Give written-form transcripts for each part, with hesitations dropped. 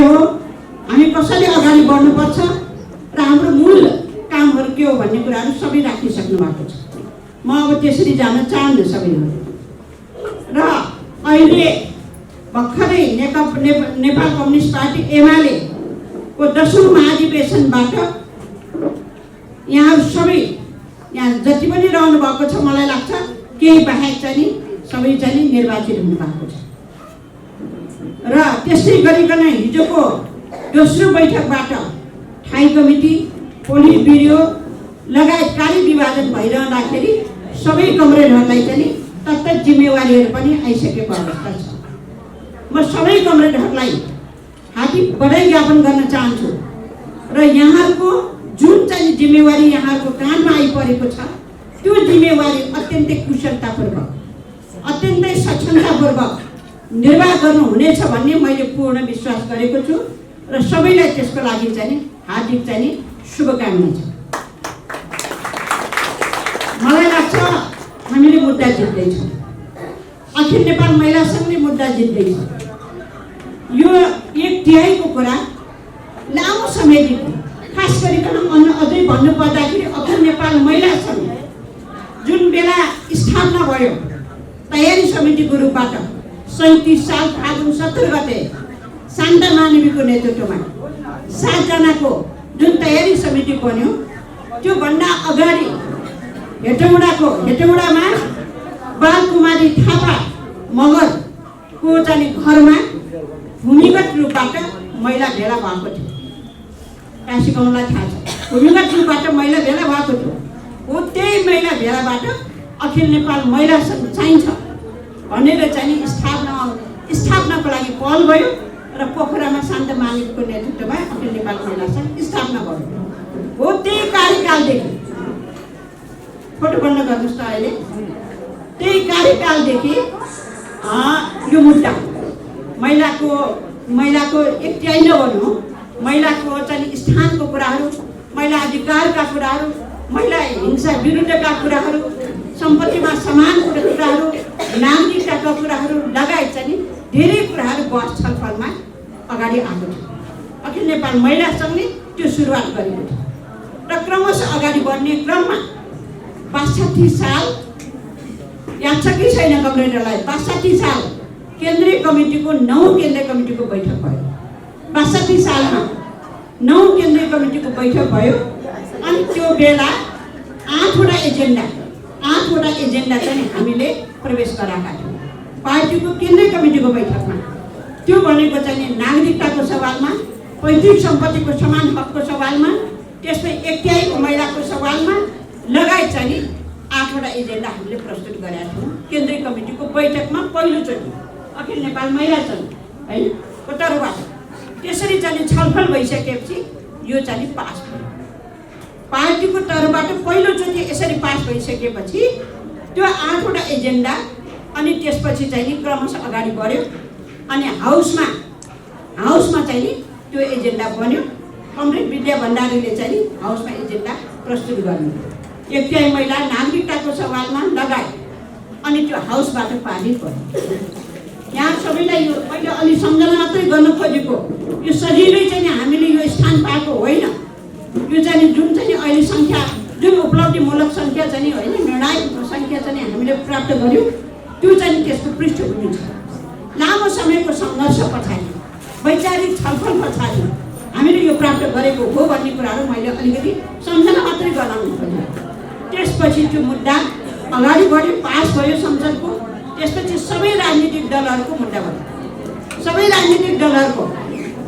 हो, हामी कसरी अगाडि बढ्नुपर्छ र हाम्रो मूल कामहरू के हो भन्ने कुराहरू सबै राखिसक्नु भएको छ। म अब त्यसरी जान चाहन्न सबैहरू। र अहिले भर्खरै नेपाल कम्युनिस्ट पार्टी एमाले को 10औं महाधिवेशनबाट यहाँहरू सबै यहाँ जति पनि रहनु भएको छ, मलाई लाग्छ केही बाहेक चाहिँ सबै चाहिँ निर्वाचित हुनु भएको छ। र त्यसै गरिकन हिजोको दोस्रो बैठकबाट ठाई कमिटी, पोलिट ब्युरो लगायत कार्य विभाजन भइरहँदाखेरि सबै कमरेडहरूलाई चाहिँ तत्त जिम्मेवारीहरू पनि आइसकेको अवस्था छ। म सबै कमरेडहरूलाई हार्दिक बधाई ज्ञापन गर्न चाहन्छु र यहाँहरूको जुन चाहिँ जिम्मेवारी यहाँहरूको काँधमा आइपरेको छ त्यो जिम्मेवारी अत्यन्तै कुशलतापूर्वक, अत्यन्तै सक्षमतापूर्वक निर्वाह गर्नुहुनेछ भन्ने मैले पूर्ण विश्वास गरेको छु र सबैलाई त्यसको लागि चाहिँ हार्दिक चाहिँ शुभकामना छ। मलाई लाग्छ हामीले मुद्दा जित्दैछौँ, अखिल नेपाल महिला सङ्घले मुद्दा जित्दैछ। यो 1/3 को कुरा लामो समयदेखि, खास गरिकन अझै भन्नुपर्दाखेरि अखिल नेपाल महिला सङ्घ जुन बेला स्थापना भयो तयारी समितिको रूपबाट 37 साल फागुन 17 गते शान्ता मानवीको नेतृत्वमा 7 जनाको जुन तयारी समिति बन्यो, त्यो भन्दा अगाडि हेटौडामा बालकुमारी थापा मगरको चाहिँ घरमा भूमिगत रूपबाट महिला भेला भएको थियो। काशी गाउँलाई थाहा छ, भूमिगत रूपबाट महिला भेला भएको थियो। हो त्यही महिला भेलाबाट अखिल नेपाल महिला सङ्घ चाहिन्छ भनेर चाहिँ स्थापनाको लागि पहल भयो र पोखरामा शान्त मालिकको नेतृत्वमा अखिल नेपाल महिला सङ्घ स्थापना भयो। हो त्यही कार्यकालदेखि, फोटो बन्द गर्नुहोस् त अहिले, त्यही कार्यकालदेखि यो मुद्दा महिलाको 1/3 नभनौँ, महिलाको चाहिँ स्थानको कुराहरू, महिला अधिकारका कुराहरू, महिला हिंसा विरुद्धका कुराहरू, सम्पत्तिमा समानको कुराहरू, नागरिकताका कुराहरू लगायत चाहिँ धेरै कुराहरू बहस छलफलमा अगाडि आएको थियो। अखिल नेपाल महिला सङ्घले त्यो सुरुवात गरेको थियो र क्रमशः अगाडि बढ्ने क्रममा 62 साल याद छ कि छैन कमरेडरलाई? 62 साल केन्द्रीय कमिटीको 9 केन्द्रीय कमिटीको बैठक भयो। 62 सालमा 9 केन्द्रीय कमिटीको बैठक भयो अनि त्यो बेला 8वटा एजेन्डा चाहिँ हामीले प्रवेश गराएका थियौँ पार्टीको केन्द्रीय कमिटीको बैठकमा। त्यो भनेको चाहिँ नागरिकताको सवालमा, पैतृक सम्पत्तिको समान हकको सवालमा, त्यसमै 1/3 महिलाको सवालमा लगायत चाहिँ 8वटा एजेन्डा हामीले प्रस्तुत गरेका थियौँ केन्द्रीय कमिटीको बैठकमा पहिलोचोटि अखिल नेपाल महिला सङ्घ होइन को तर्फबाट। त्यसरी चाहिँ छलफल भइसकेपछि यो चाहिँ पास भयो पार्टीको तर्फबाट पहिलोचोटि। यसरी पास भइसकेपछि त्यो 8वटा एजेन्डा अनि त्यसपछि चाहिँ क्रमशः अगाडि बढ्यो अनि हाउसमा चाहिँ त्यो एजेन्डा बन्यो। कमरेड विद्या भण्डारीले चाहिँ हाउसमा एजेन्डा प्रस्तुत गर्नु, 1/3 महिला नागरिकताको सवालमा लगायत अनि त्यो हाउसबाट पारित भयो। यहाँ सबैलाई यो मैले अलि सम्झना मात्रै गर्न खोजेको, यो सजिलै चाहिँ हामीले यो स्थान पाएको होइन। यो चाहिँ जुन चाहिँ अहिले सङ्ख्या, जुन उपलब्धिमूलक सङ्ख्या चाहिँ होइन, निर्णायक सङ्ख्या चाहिँ हामीले प्राप्त गर्यौँ, त्यो चाहिँ त्यसको पृष्ठभूमि छ। लामो समयको सङ्घर्ष पछाडि, वैचारिक छलफल पछाडि हामीले यो प्राप्त गरेको हो भन्ने कुराहरू मैले अलिकति सम्झना मात्रै गराउनु खोजेँ। त्यसपछि त्यो मुद्दा अगाडि बढ्यो, पास भयो संसदको। त्यसपछि सबै राजनीतिक दलहरूको मुद्दा बन्यो, सबै राजनीतिक दलहरूको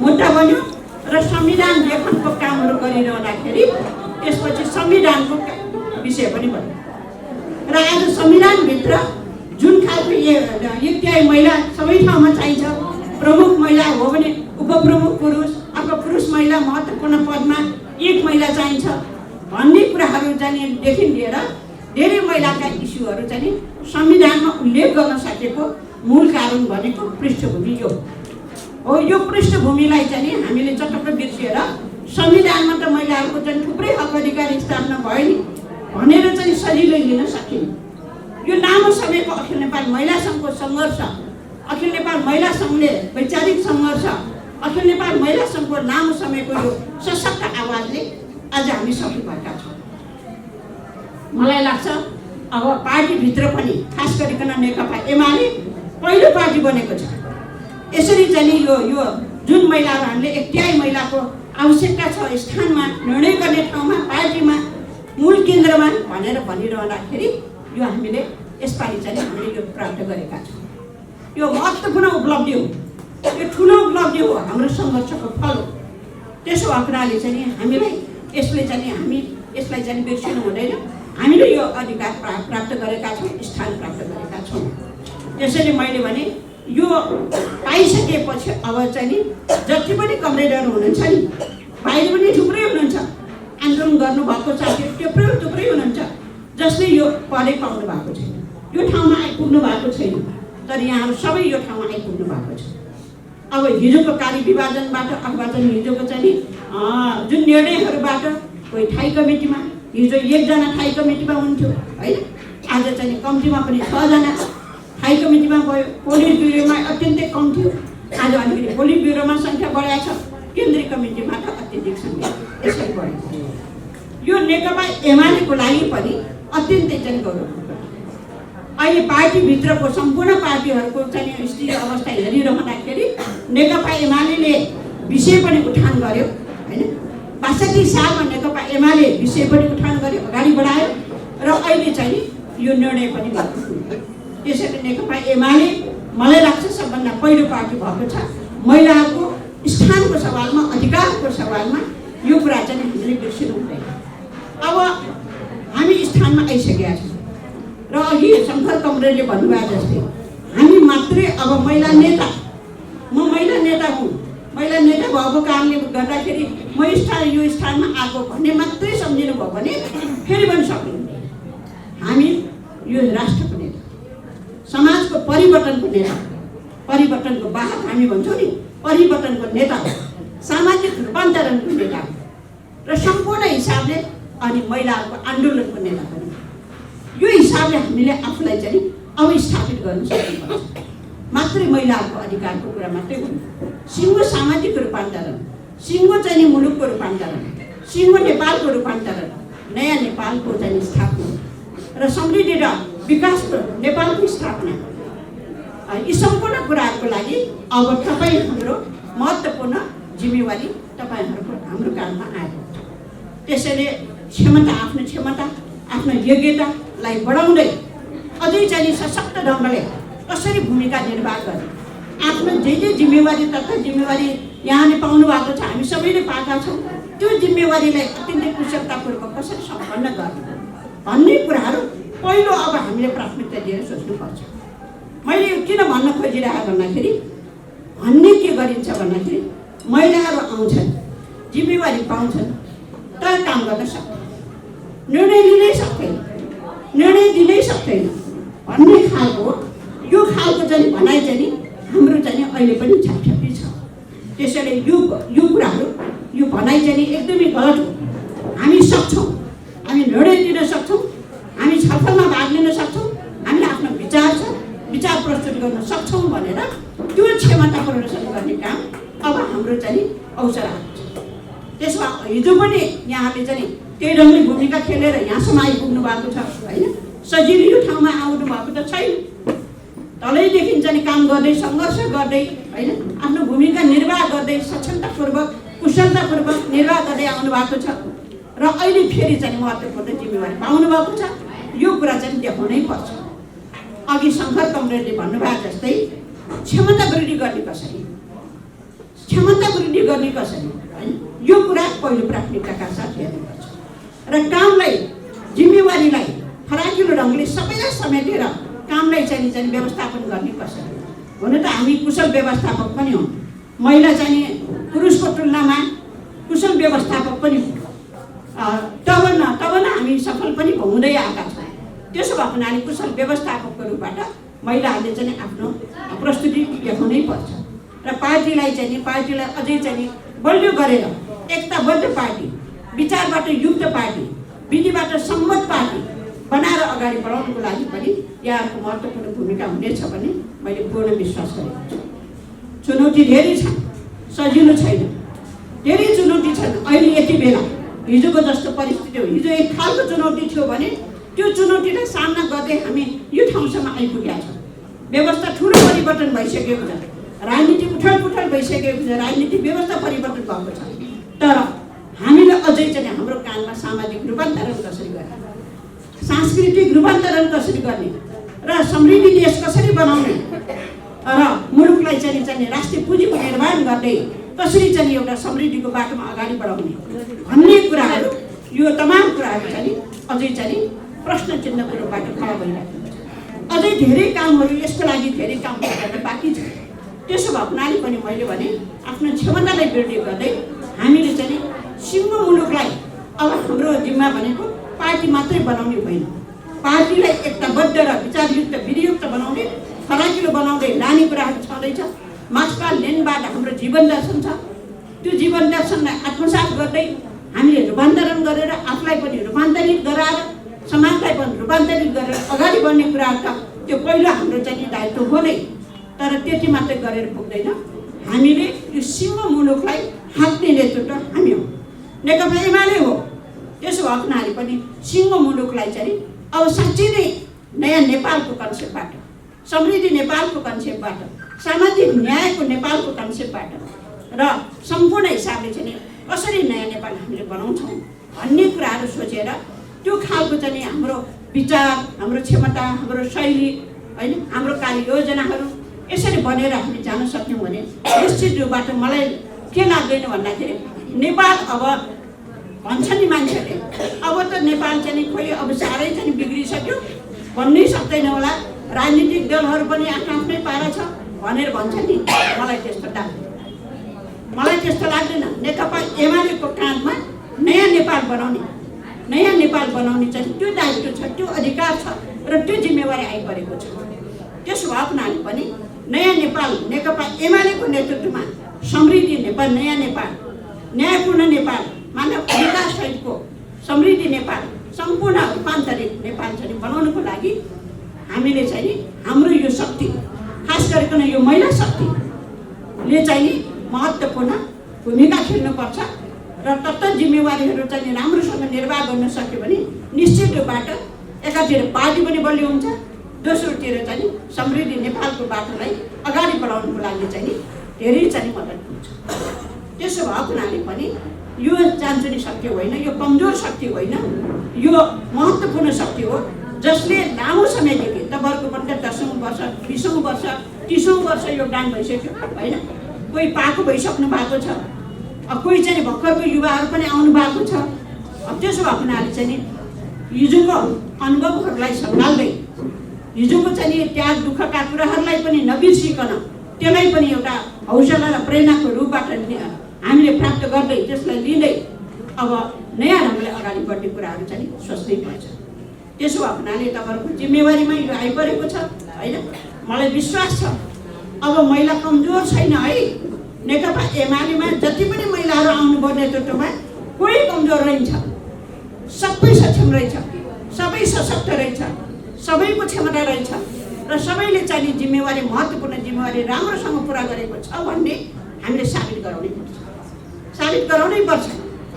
मुद्दा बन्यो र संविधान लेखनको कामहरू गरिरहँदाखेरि त्यसपछि संविधानको विषय पनि बन्यो। र आज संविधानभित्र जुन खालको 1/3 महिला सबै ठाउँमा चाहिन्छ, प्रमुख महिला हो भने उपप्रमुख पुरुष अथवा पुरुष महिला महत्त्वपूर्ण पदमा 1 महिला चाहिन्छ भन्ने कुराहरू चाहिँ देखि लिएर धेरै महिलाका इस्युहरू चाहिँ संविधानमा उल्लेख गर्न सकेको मूल कारण भनेको पृष्ठभूमि यो हो। यो पृष्ठभूमिलाई चाहिँ हामीले चटक्क बिर्सिएर संविधानमा त महिलाहरूको चाहिँ थुप्रै हक अधिकार स्थापना भयो नि भनेर चाहिँ सजिलै लिन सकिन्छ। यो लामो समयको अखिल नेपाल महिला सङ्घको सङ्घर्ष, अखिल नेपाल महिला सङ्घले वैचारिक सङ्घर्ष अखिल नेपाल महिला सङ्घको लामो समयको यो सशक्त आवाजले आज हामी सफल भएका छौँ। मलाई लाग्छ अब पार्टीभित्र पनि खास गरिकन नेकपा एमाले पहिलो पार्टी बनेको छ। यसरी चाहिँ यो जुन महिलाहरू हामीले 1/3 महिलाको आवश्यकता छ स्थानमा, निर्णय गर्ने ठाउँमा, पार्टीमा, मूल केन्द्रमा भनेर भनिरहँदाखेरि यो हामीले यसपालि चाहिँ हामीले यो प्राप्त गरेका छौँ। यो महत्त्वपूर्ण उपलब्धि हो, यो ठुलो उपलब्धि हो, हाम्रो सङ्घर्षको फल हो। त्यसो हुनाले चाहिँ हामीलाई यसले चाहिँ हामी यसलाई चाहिँ बिर्सिनु हुँदैन। हामीले यो अधिकार प्राप्त गरेका छौँ, स्थान प्राप्त गरेका छौँ। त्यसैले मैले भने यो पाइसकेपछि अब चाहिँ जति पनि कमरेडहरू हुनुहुन्छ नि, बाहिर पनि थुप्रै हुनुहुन्छ, आन्दोलन गर्नुभएको साथीहरू थुप्रै हुनुहुन्छ जसले यो पढे पाउनु भएको छैन, यो ठाउँमा आइपुग्नु भएको छैन। तर यहाँहरू सबै यो ठाउँमा आइपुग्नु भएको छ। अब हिजोको कार्यविभाजनबाट अथवा चाहिँ हिजोको चाहिँ जुन निर्णयहरूबाट कोही ठाई कमिटीमा, हिजो 1 जना ठाई कमिटीमा हुन्थ्यो होइन, आज चाहिँ कम्तीमा पनि 6 जना ठाई कमिटीमा गयो। पोलिट ब्युरोमा अत्यन्तै कम थियो, आज अलिकति पोलिट ब्युरोमा सङ्ख्या बढाएको छ, केन्द्रीय कमिटीमा त अत्यधिक सङ्ख्या यसरी बढेको छ। यो नेकपा एमालेको लागि पनि अत्यन्तै चाहिँ गौरव। अहिले पार्टीभित्रको सम्पूर्ण पार्टीहरूको चाहिँ स्थिति अवस्था हेरिरहँदाखेरि नेकपा एमाले विषय पनि उठान गर्यो होइन। 62 सालमा नेकपा एमाले विषय पनि उठान गर्यो, अगाडि बढायो र अहिले चाहिँ यो निर्णय पनि गर्यो। त्यसैले नेकपा एमाले मलाई लाग्छ सबभन्दा पहिलो पार्टी भएको छ। महिलाहरूको स्थानको सवालमा, अधिकारको सवालमा यो कुरा चाहिँ हामीले बिर्सिनु हुँदैन। अब हामी स्थानमा आइसकेका छौँ र अघि शङ्कर कमरेडले भन्नुभयो जस्तै हामी मात्रै अब महिला नेता, म महिला नेता हुँ, महिला नेता भएको कारणले गर्दाखेरि म यो स्थानमा आएको भन्ने मात्रै सम्झिनु भयो भने फेरि पनि सक्नुहुन्न। हामी यो राष्ट्रको नेता, समाजको परिवर्तनको नेता, परिवर्तनको वाहक हामी भन्छौँ नि, परिवर्तनको नेता, सामाजिक रूपान्तरणको नेता र सम्पूर्ण हिसाबले अनि महिलाहरूको आन्दोलनको नेता पनि। यो हिसाबले हामीले आफूलाई चाहिँ अब स्थापित गर्न सक्नुपर्छ। मात्रै महिलाहरूको अधिकारको कुरा मात्रै हुनु, सिङ्गो सामाजिक रूपान्तरण, सिङ्गो चाहिँ मुलुकको रूपान्तरण, सिङ्गो नेपालको रूपान्तरण, नयाँ नेपालको चाहिँ स्थापना र समृद्धि र विकासको नेपालको स्थापना, यी सम्पूर्ण कुराहरूको लागि अब तपाईँ हाम्रो महत्त्वपूर्ण जिम्मेवारी तपाईँहरूको हाम्रो काममा आएको छ। त्यसैले आफ्नो क्षमता, आफ्नो योग्यतालाई बढाउँदै अझै चाहिँ सशक्त ढङ्गले कसरी भूमिका निर्वाह गर्ने, आफ्नो जे जिम्मेवारी तथा जिम्मेवारी यहाँले पाउनु भएको छ, हामी सबैले पाएका छौँ, त्यो जिम्मेवारीलाई अत्यन्तै कुशलतापूर्वक कसरी सम्पन्न गर्ने भन्ने कुराहरू पहिलो अब हामीले प्राथमिकता दिएर सोच्नुपर्छ। मैले यो किन भन्न खोजिरहेको भन्दाखेरि भन्ने के गरिन्छ भन्दाखेरि महिलाहरू आउँछन्, जिम्मेवारी पाउँछन्, तर काम गर्न सक्दैन, निर्णय लिनै सक्दैन, निर्णय दिनै सक्दैन भन्ने खालको यो खालको चाहिँ भनाइ चाहिँ हाम्रो चाहिँ अहिले पनि छापछापी छ। त्यसैले यो कुराहरू यो भनाइ चाहिँ एकदमै गलत हो। हामी सक्छौँ, हामी निर्णय लिन सक्छौँ, हामी छलफलमा भाग लिन सक्छौँ, हामीले आफ्नो विचार छ, विचार प्रस्तुत गर्न सक्छौँ भनेर त्यो क्षमता प्रदर्शन गर्ने काम अब हाम्रो चाहिँ अवसर आएको छ। त्यसो भए हिजो पनि यहाँले चाहिँ त्यही ढङ्गले भूमिका खेलेर यहाँसम्म आइपुग्नु भएको छ होइन। सजिलो यो ठाउँमा आउनु भएको त छैन, तलैदेखि चाहिँ काम गर्दै सङ्घर्ष गर्दै होइन, आफ्नो भूमिका निर्वाह गर्दै सक्षमतापूर्वक कुशलतापूर्वक निर्वाह गर्दै आउनु भएको छ र अहिले फेरि चाहिँ महत्त्वपूर्ण जिम्मेवारी पाउनु भएको छ। यो कुरा चाहिँ देखाउनै पर्छ। अघि शङ्कर कमरेडले भन्नुभयो जस्तै क्षमता वृद्धि गर्ने कसरी, क्षमता वृद्धि गर्ने कसरी होइन, यो कुरा पहिलो प्राथमिकताका साथ हेर्नुपर्छ र कामलाई, जिम्मेवारीलाई फराकिलो ढङ्गले सबैलाई समेटेर कामलाई चाहिँ व्यवस्थापन गर्ने कसरी। हुन त हामी कुशल व्यवस्थापक पनि हौँ, महिला चाहिँ पुरुषको तुलनामा कुशल व्यवस्थापक पनि हौँ, तब न हामी सफल पनि हुँदै आएका छौँ। त्यसो भएको हुनाले कुशल व्यवस्थापकको रूपबाट महिलाहरूले चाहिँ आफ्नो प्रस्तुति देखाउनै पर्छ र पार्टीलाई अझै चाहिँ बलियो गरेर एकताबद्ध पार्टी, विचारबाट युक्त पार्टी, विधिबाट सम्मत पार्टी बनाएर अगाडि बढाउनुको लागि पनि यहाँहरूको महत्त्वपूर्ण भूमिका हुनेछ भन्ने मैले पूर्ण विश्वास गरेको छु। चुनौती धेरै छन्, सजिलो छैन, धेरै चुनौती छन्। अहिले यति बेला हिजोको जस्तो परिस्थिति हो, हिजो एक खालको चुनौती थियो भने त्यो चुनौतीलाई सामना गर्दै हामी यो ठाउँसम्म आइपुगेका छौँ। व्यवस्था ठुलो परिवर्तन भइसकेको छ, राजनीति उठलपुठल भइसकेको छ, राजनीतिक व्यवस्था परिवर्तन भएको छ। तर हामीले अझै चाहिँ हाम्रो काममा सामाजिक रूपान्तरण कसरी गर्ने, सांस्कृतिक रूपान्तरण कसरी गर्ने र समृद्धि देश कसरी बनाउने र मुलुकलाई चाहिँ राष्ट्रिय पुँजीको निर्माण गर्दै कसरी चाहिँ एउटा समृद्धिको बाटोमा अगाडि बढाउने भन्ने कुराहरू, यो तमाम कुराहरू चाहिँ अझै चाहिँ प्रश्न चिन्हको रूपबाट खडा भइरहेको छ। अझै धेरै कामहरू, यसको लागि धेरै काम गर्न बाँकी छ। त्यसो भएको हुनाले पनि मैले भने आफ्नो क्षमतालाई वृद्धि गर्दै हामीले चाहिँ सिङ्गो मुलुकलाई अब हाम्रो जिम्मा भनेको पार्टी मात्रै बनाउने होइन, पार्टीलाई एकताबद्ध र विचारयुक्त विधियुक्त बनाउने, फराकिलो बनाउँदै लाने कुराहरू छँदैछ। मार्क्सका लेनबाट हाम्रो जीवन दर्शन छ, त्यो जीवन दर्शनलाई आत्मसात गर्दै हामीले रूपान्तरण गरेर आफूलाई पनि रूपान्तरित गराएर समाजलाई पनि रूपान्तरित गरेर अगाडि बढ्ने कुराहरू छ। त्यो पहिलो हाम्रो चाहिँ दायित्व हो नै, तर त्यति मात्रै गरेर पुग्दैन। हामीले यो सिङ्गो मुलुकलाई हाँक्ने नेतृत्व हामी हौँ, नेकपा एमाले हो। त्यसो भएको हुनाले पनि सिङ्गो मुलुकलाई चाहिँ अब साँच्चै नै नयाँ नेपालको कन्सेप्टबाट, समृद्धि नेपालको कन्सेप्टबाट, सामाजिक न्यायको नेपालको कन्सेप्टबाट र सम्पूर्ण हिसाबले चाहिँ कसरी नयाँ नेपाल हामीले बनाउँछौँ भन्ने कुराहरू सोचेर त्यो खालको चाहिँ हाम्रो विचार, हाम्रो क्षमता, हाम्रो शैली होइन, हाम्रो कार्ययोजनाहरू यसरी बनेर हामी जान सक्यौँ भने निश्चित रूपबाट मलाई के लाग्दैन भन्दाखेरि नेपाल अब भन्छ नि मान्छेले अब त नेपाल चाहिँ खोइ अब साह्रै चाहिँ बिग्रिसक्यो भन्नै सक्दैन होला, राजनीतिक दलहरू पनि आफ्नो आफ्नै पारा छ भनेर भन्छ नि। मलाई त्यस्तो लाग्दैन। नेकपा एमालेको काँधमा नयाँ नेपाल बनाउने चाहिँ त्यो दायित्व छ, त्यो अधिकार छ र त्यो जिम्मेवारी आइपरेको छ। त्यसो भएको हुनाले पनि नयाँ नेपाल नेकपा एमालेको नेतृत्वमा समृद्धि नेपाल, नयाँ नेपाल, न्यायपूर्ण नेपाल, मानव अधिकार सहितको समृद्धि नेपाल, सम्पूर्ण रूपान्तरित नेपाल चाहिँ बनाउनुको लागि हामीले चाहिँ हाम्रो यो शक्ति, खास गरिकन यो महिला शक्तिले चाहिँ महत्त्वपूर्ण भूमिका खेल्नुपर्छ र तत्त जिम्मेवारीहरू चाहिँ राम्रोसँग निर्वाह गर्न सक्यो भने निश्चित रूपबाट एकातिर पार्टी पनि बलियो हुन्छ, दोस्रोतिर चाहिँ समृद्धि नेपालको बाटोलाई अगाडि बढाउनुको लागि चाहिँ धेरै चाहिँ मद्दत हुन्छ। त्यसो भएको हुनाले पनि यो चान्चुने शक्ति होइन, यो कमजोर शक्ति होइन, यो महत्त्वपूर्ण शक्ति हो जसले लामो समयदेखि तपाईँहरूको पनि 10औँ वर्ष, 20औँ वर्ष, 30औँ वर्ष योगदान भइसक्यो होइन, कोही पाएको भइसक्नु भएको छ, कोही चाहिँ भर्खरको युवाहरू पनि आउनु भएको छ। त्यसो भएको हुनाले चाहिँ हिजोको अनुभवहरूलाई सम्हाल्दै हिजोको चाहिँ त्याग दुःखका कुराहरूलाई पनि नबिर्सिकन त्यसलाई पनि एउटा हौसला र प्रेरणाको रूपबाट हामीले प्राप्त गर्दै त्यसलाई लिँदै अब नयाँ ढङ्गले अगाडि बढ्ने कुराहरू चाहिँ सोच्नै पर्छ। त्यसो भएको हुनाले तपाईँहरूको जिम्मेवारीमा यो आइपरेको छ होइन। मलाई विश्वास छ अब महिला कमजोर छैन है, नेकपा एमालेमा जति पनि महिलाहरू आउनुभयो नेतृत्वमा कोही कमजोर रहन्छ, सबै सक्षम रहेछ, सबै सशक्त रहेछ, सबैको क्षमता रहेछ र सबैले चाहिँ जिम्मेवारी, महत्त्वपूर्ण जिम्मेवारी राम्रोसँग पुरा गरेको छ भन्ने हामीले साबित गराउनै पर्छ।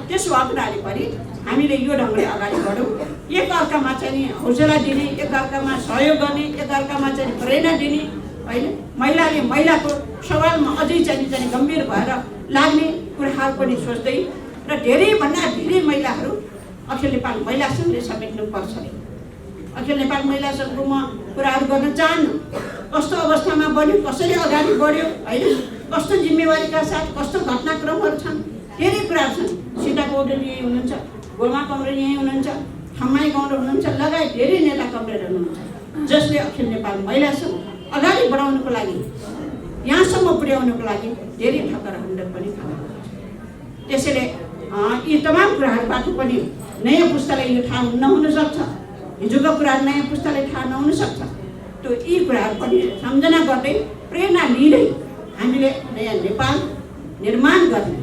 त्यसो भएको हुनाले पनि हामीले यो ढङ्गले अगाडि बढौँ, एकअर्कामा चाहिँ हौसला दिने, एकअर्कामा सहयोग गर्ने, एकअर्कामा चाहिँ प्रेरणा दिने होइन। महिलाले महिलाको सवालमा अझै चाहिँ गम्भीर भएर लाग्ने कुराहरू पनि सोच्दै र धेरैभन्दा धेरै महिलाहरू अखिल नेपाल महिला सङ्घले समेट्नुपर्छ। अखिल नेपाल महिला सङ्घको म कुराहरू गर्न चाहन्न, कस्तो अवस्थामा बढ्यो, कसरी अगाडि बढ्यो होइन, कस्तो जिम्मेवारीका साथ कस्तो घटनाक्रमहरू छन्, धेरै कुराहरू छन्। सीता पौडेल यहीँ हुनुहुन्छ, गोमा कमरेड यहीँ हुनुहुन्छ, खम्माई गौड हुनुहुन्छ, लगायत धेरै नेता कमरेड हुनुहुन्छ जसले अखिल नेपाल महिला सङ्घ अगाडि बढाउनुको लागि, यहाँसम्म पुर्याउनुको लागि धेरै ठक्करहरू पनि खानु। त्यसैले यी तमाम कुराहरूबाट पनि नयाँ पुस्तालाई यो थाहा नहुन सक्छ, हिजोका कुराहरू नयाँ पुस्तालाई थाहा नहुन सक्छ। त्यो यी कुराहरू पनि सम्झना गर्दै प्रेरणा लिँदै हामीले नयाँ नेपाल निर्माण गर्ने,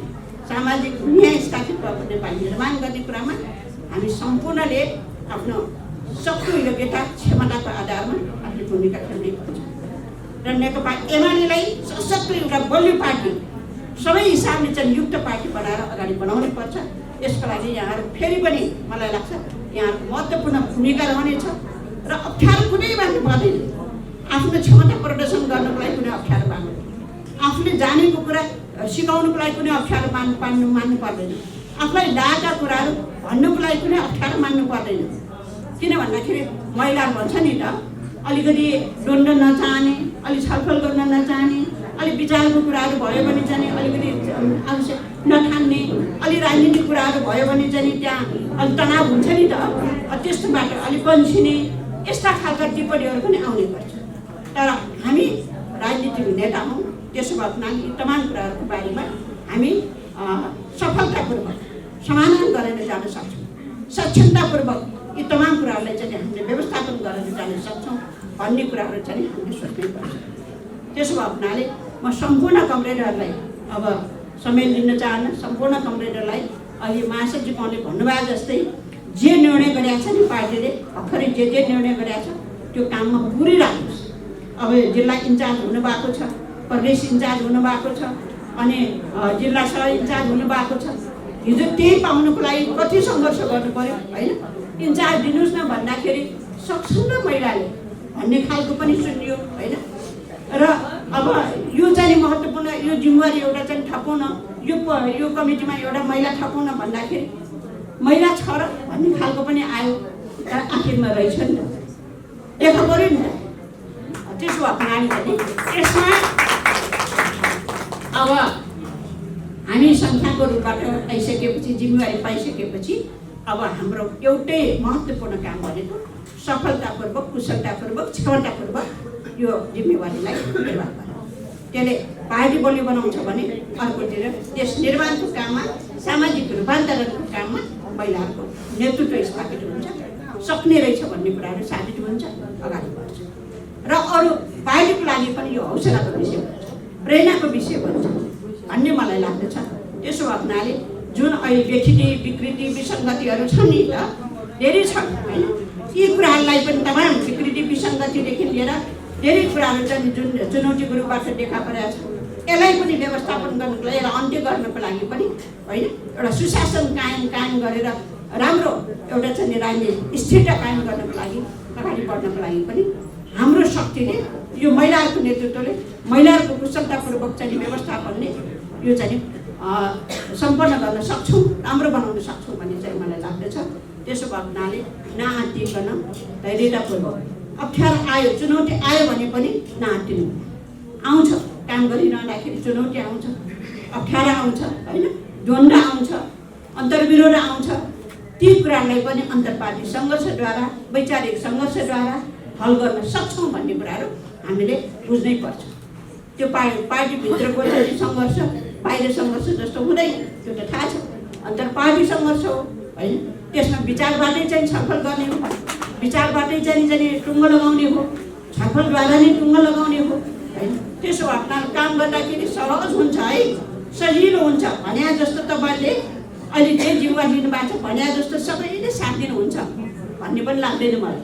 सामाजिक न्याय स्थापित भएको नेपाल निर्माण गर्ने कुरामा हामी सम्पूर्णले आफ्नो सक्दो योग्यता क्षमताको आधारमा आफ्नो भूमिका खेल्नै पर्छ र नेकपा एमालेलाई सशक्त एउटा बलियो पार्टी सबै हिसाबले चाहिँ युक्त पार्टी बनाएर अगाडि बढाउनै पर्छ। यसको लागि यहाँहरू फेरि पनि मलाई लाग्छ यहाँहरूको महत्त्वपूर्ण भूमिका रहनेछ र अप्ठ्यारो कुनै मान्नु पर्दैन। आफ्नो क्षमता प्रदर्शन गर्नको लागि कुनै अप्ठ्यारो मान्नु, आफूले जानेको कुरा सिकाउनुको लागि कुनै अप्ठ्यारो मान्नु पर्दैन। आफूलाई लागेका कुराहरू भन्नुको लागि कुनै अप्ठ्यारो मान्नु पर्दैन। किन भन्दाखेरि महिलाहरू भन्छ नि त, अलिकति डोल्न नचाहने, अलिक छलफल गर्न नचाहने, अलिक विचारको कुराहरू भयो भने चाहिँ अलिकति आवश्यक नठान्ने, अलिक राजनीतिक कुराहरू भयो भने चाहिँ त्यहाँ अलिक तनाव हुन्छ नि त, त्यस्तोबाट अलिक बन्सिने यस्ता खालका टिप्पणीहरू पनि आउने गर्छ। तर हामी राजनीतिक नेता हौँ, त्यसो भए हुनाले यी तमाम कुराहरूको बारेमा हामी सफलतापूर्वक समाधान गरेर जान सक्छौँ। सक्षमतापूर्वक यी तमाम कुराहरूलाई चाहिँ हामीले व्यवस्थापन गरेर जान सक्छौँ भन्ने कुराहरू चाहिँ हामीले सोच्नै पर्छ। त्यसो भए हुनाले म सम्पूर्ण कमरेडहरूलाई अब समय लिन चाहन्न, सम्पूर्ण कमरेडहरूलाई अहिले महासचिव महोदयले भन्नुभयो जस्तै जे निर्णय गरेका छ नि पार्टीले भर्खरै जे निर्णय गरेका छ त्यो काममा पुरै राख्नुहोस्। अब जिल्ला इन्चार्ज हुनुभएको छ, प्रदेश इन्चार्ज हुनुभएको छ, अनि जिल्ला सह इन्चार्ज हुनुभएको छ। हिजो त्यही पाउनुको लागि कति सङ्घर्ष गर्नु पर्यो होइन। इन्चार्ज दिनुहोस् न भन्दाखेरि सक्छन् न महिलाले भन्ने खालको पनि सुनियो होइन। र अब यो चाहिँ महत्त्वपूर्ण, यो जिम्मेवारी एउटा चाहिँ थपाउन, यो कमिटीमा एउटा महिला थपाउन भन्दाखेरि महिला छ र भन्ने खालको पनि आयो। आखिरमा रहेछ नि त, देखा पऱ्यो नि त। त्यसो अपनायो भने यसमा अब हामी सङ्ख्याको रूपबाट आइसकेपछि, जिम्मेवारी पाइसकेपछि अब हाम्रो एउटै महत्त्वपूर्ण काम भनेको सफलतापूर्वक, कुशलतापूर्वक, क्षमतापूर्वक यो जिम्मेवारीलाई निर्वाह गर्नु। त्यसले पार्टी बलियो बनाउँछ भने अर्कोतिर देश निर्माणको काममा, सामाजिक रूपान्तरणको काममा महिलाहरूको नेतृत्व स्थापित हुन्छ, सक्ने रहेछ भन्ने कुराहरू साबित हुन्छ, अगाडि बढ्छ। र अरू पार्टीको लागि पनि यो हौसलाको विषय हुन्छ, प्रेरणाको विषय हुन्छ भन्ने मलाई लाग्दछ। त्यसो भए हुनाले जुन अहिले व्यथिति, विकृति, विसङ्गतिहरू छन् नि त, धेरै छन् होइन। यी कुराहरूलाई पनि तमाम विकृति, विसङ्गतिदेखि लिएर धेरै कुराहरू चाहिँ जुन चुनौतीको रूपबाट देखा परेको छ, यसलाई पनि व्यवस्थापन गर्नुको लागि, यसलाई अन्त्य गर्नको लागि पनि होइन, एउटा सुशासन कायम गरेर राम्रो एउटा चाहिँ राजनीतिक स्थिरता कायम गर्नको लागि, अगाडि बढ्नको लागि पनि हाम्रो शक्तिले, यो महिलाहरूको नेतृत्वले, महिलाहरूको कुशलतापूर्वक चाहिँ व्यवस्थापनले यो चाहिँ सम्पन्न गर्न सक्छौँ, राम्रो बनाउन सक्छौँ भन्ने चाहिँ मलाई लाग्दछ। त्यसो भए हुनाले नआत्तिकन धैर्यतापूर्वक, अप्ठ्यारो आयो, चुनौती आयो भने पनि नआत्तिनु। आउँछ, काम गरिरहँदाखेरि चुनौती आउँछ, अप्ठ्यारो आउँछ होइन, द्वन्द्व आउँछ, अन्तर्विरोध आउँछ। ती कुराहरूलाई पनि अन्तर्पार्टी सङ्घर्षद्वारा, वैचारिक सङ्घर्षद्वारा हल गर्न सक्छौँ भन्ने कुराहरू हामीले बुझ्नै पर्छ। त्यो पार्टीभित्रको चाहिँ सङ्घर्ष बाहिर सङ्घर्ष जस्तो हुँदैन, त्यो त थाहा छ। अन्तर्पार्टी सङ्घर्ष हो होइन, त्यसमा विचारबाटै चाहिँ छलफल गर्ने हो, विचारबाटै चाहिँ टुङ्गो लगाउने हो, छलफलद्वारा नै टुङ्गो लगाउने हो होइन। त्यसो भए काम गर्दाखेरि सहज हुन्छ है, सजिलो हुन्छ। भन्या जस्तो तपाईँले अहिले जे जिम्मेवारी लिनुभएको छ, भन्या जस्तो सबैले साथ दिनुहुन्छ भन्ने पनि लाग्दैन मलाई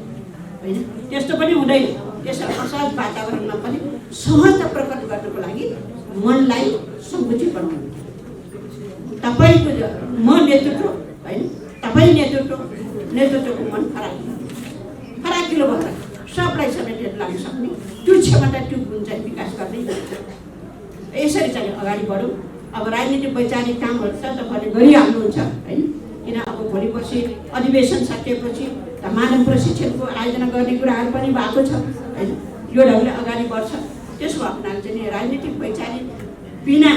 होइन। त्यस्तो पनि हुँदैन। त्यसो असहज वातावरणमा पनि सहजता प्रकट गर्नको लागि मनलाई सङ्कुचित बनाउनु, तपाईँको म नेतृत्व होइन, तपाईँ नेतृत्वको मन फराकिलो भएर सबलाई समेटेर लान सक्ने त्यो क्षमता, त्यो गुण चाहिँ विकास गर्दै यसरी चाहिँ अगाडि बढौँ। अब राजनीतिक वैचारिक कामहरू त तपाईँले गरिहाल्नुहुन्छ होइन, किन अब भोलि पर्सि अधिवेशन सकिएपछि मानव प्रशिक्षणको आयोजना गर्ने कुराहरू पनि भएको छ होइन, यो ढङ्गले अगाडि बढ्छ। त्यसो भएको हुनाले चाहिँ राजनीतिक वैचारिक बिना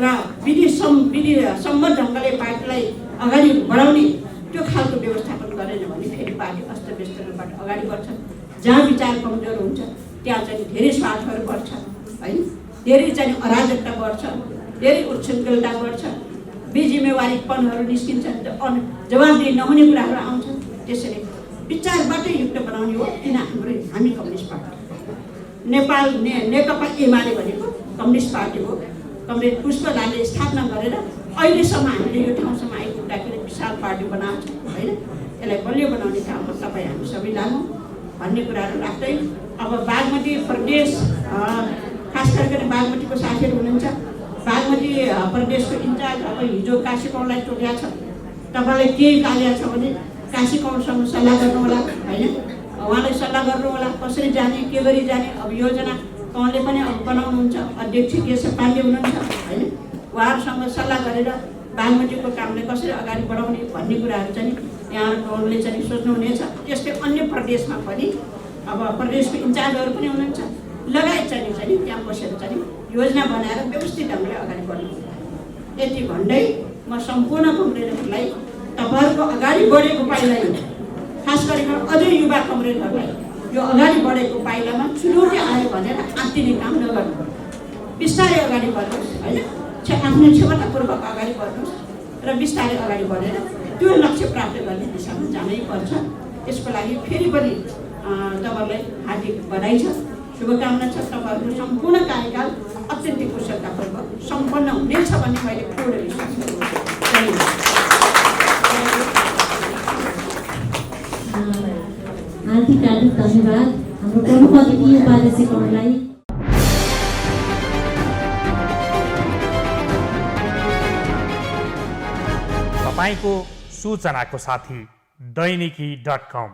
र विधि सम्मत ढङ्गले पार्टीलाई अगाडि बढाउने त्यो खालको व्यवस्थापन गरेन भने फेरि पार्टी अस्तव्यस्त रूपबाट अगाडि बढ्छ। जहाँ विचार कमजोर हुन्छ त्यहाँ चाहिँ धेरै स्वार्थहरू बढ्छ होइन, धेरै चाहिँ अराजकता बढ्छ, धेरै उच्छृङ्खलता बढ्छ, बेजिम्मेवारीपनहरू निस्किन्छ, जवाबदेही नहुने कुराहरू आउँछ। त्यसैले विचारबाटै युक्त बनाउने हो। किन हामी कम्युनिस्ट पार्टी, नेपाल नेकपा एमाले भनेको कम्युनिस्ट पार्टी हो। कमरेड पुष्पलालले स्थापना गरेर अहिलेसम्म हामीले यो ठाउँसम्म आइपुग्दाखेरि विशाल पार्टी बनाएको छ होइन। यसलाई बलियो बनाउने काममा तपाईँ हामी सबै लागौँ भन्ने कुराहरू राख्दै अब बागमती प्रदेश खास गरेर बागमतीको साथीहरू हुनुहुन्छ, बागमती प्रदेशको इन्चार्ज अब हिजो काशी कौरलाई टोकेको छ। तपाईँलाई केही लागेको छ भने काशी कौरसँग सल्लाह गर्नु होला होइन, उहाँलाई सल्लाह गर्नु होला कसरी जाने के गरी जाने। अब योजना उहाँले पनि अब बनाउनुहुन्छ, अध्यक्ष केशव पाण्डे हुनुहुन्छ होइन, उहाँहरूसँग सल्लाह गरेर बागमतीको कामलाई कसरी अगाडि बढाउने भन्ने कुराहरू चाहिँ यहाँहरूले चाहिँ सोच्नुहुनेछ। त्यस्तै अन्य प्रदेशमा पनि अब प्रदेशको इन्चार्जहरू पनि हुनुहुन्छ, लगायत चाहिँ त्यहाँ बसेर चाहिँ योजना बनाएर व्यवस्थित ढङ्गले अगाडि बढ्नु। यति भन्दै म सम्पूर्ण कमरेडहरूलाई तपाईँहरूको अगाडि बढेको पाइला यो खास गरेर अझै युवा कमरेडहरूलाई यो अगाडि बढेको पाइलामा चुनौती आयो भनेर आत्तिने काम नगर्नु, बिस्तारै अगाडि बढ्नुहोस् होइन, आफ्नो क्षमतापूर्वक अगाडि बढ्नुहोस् र बिस्तारै अगाडि बढेर त्यो लक्ष्य प्राप्त गर्ने दिशामा जानै पर्छ। त्यसको लागि फेरि पनि तपाईँहरूलाई हार्दिक बधाई छ, शुभकामना छ। तपाईँहरूको सम्पूर्ण कार्यकाल अत्यन्तै कुशलतापूर्वक सम्पन्न हुनेछ भन्ने मैले पूर्ण विश्वास गर्छु। हार्दिक धन्यवाद हाम्रो प्रमुख अतिथि उपाध्यक्षहरूलाई। तपाईको सूचनाको साथी दैनिकी.com